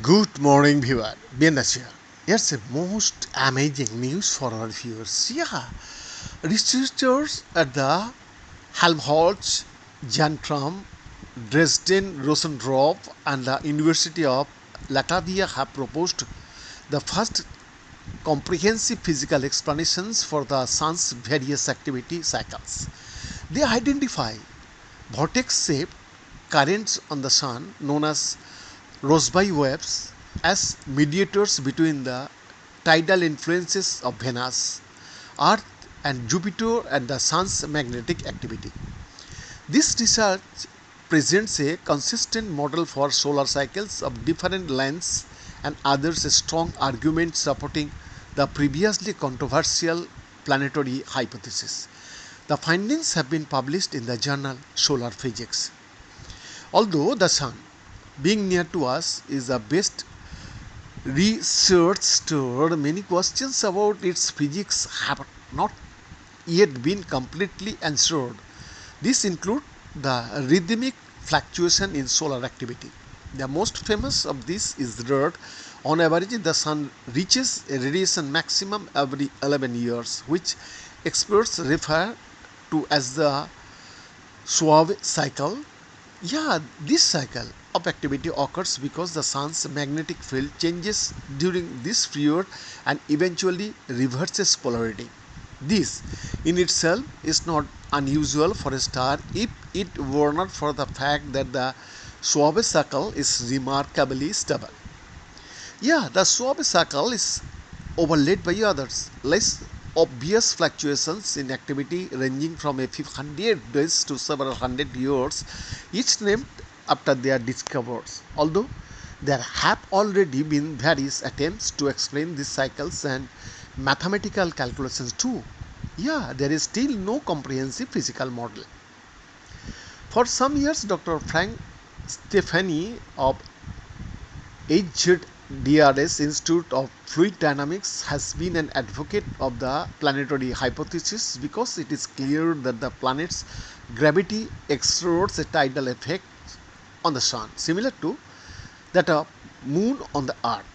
Good morning, viewer. Bienvenue here. Here's a most amazing news for our viewers. Researchers at the Helmholtz Zentrum, Dresden Rosendorf, and the University of Latvia have proposed the first comprehensive physical explanations for the sun's various activity cycles. They identify vortex-shaped currents on the sun, known as Rossby waves, as mediators between the tidal influences of Venus, Earth, and Jupiter and the sun's magnetic activity. This research presents a consistent model for solar cycles of different lengths and others a strong argument supporting the previously controversial planetary hypothesis. The findings have been published in the journal Solar Physics. Although the sun, being near to us, is the best researched, many questions about its physics have not yet been completely answered. These include the rhythmic fluctuation in solar activity. The most famous of these is that on average the sun reaches a radiation maximum every 11 years, which experts refer to as the Schwabe cycle. This cycle of activity occurs because the sun's magnetic field changes during this period and eventually reverses polarity. This in itself is not unusual for a star if it were not for the fact that the Schwabe cycle is remarkably stable. The Schwabe cycle is overlaid by others, less obvious fluctuations in activity ranging from a few hundred days to several hundred years, each named after their discoverers. Although there have already been various attempts to explain these cycles and mathematical calculations too, there is still no comprehensive physical model. For some years, Dr. Frank Stefani of HZDRS Institute of Fluid Dynamics has been an advocate of the planetary hypothesis because it is clear that the planet's gravity exerts a tidal effect on the sun, similar to that of moon on the earth.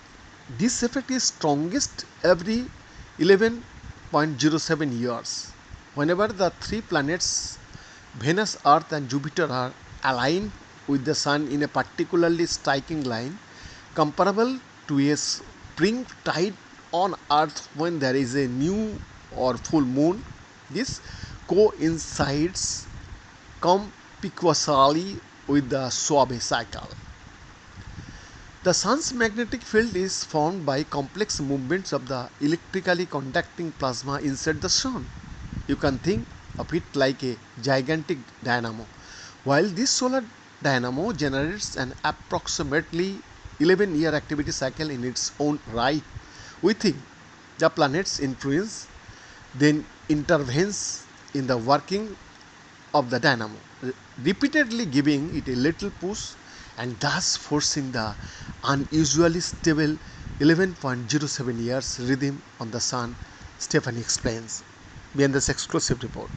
This effect is strongest every 11.07 years. Whenever the three planets Venus, Earth and Jupiter are aligned with the sun in a particularly striking line, comparable to a spring tide on Earth when there is a new or full moon, this coincides conspicuously with the Schwabe cycle. The sun's magnetic field is formed by complex movements of the electrically conducting plasma inside the sun. You can think of it like a gigantic dynamo. While this solar dynamo generates an approximately 11-year activity cycle in its own right, we think the planet's influence then intervenes in the working of the dynamo, repeatedly giving it a little push and thus forcing the unusually stable 11.07 years rhythm on the sun, Stephanie explains. Behind this exclusive report.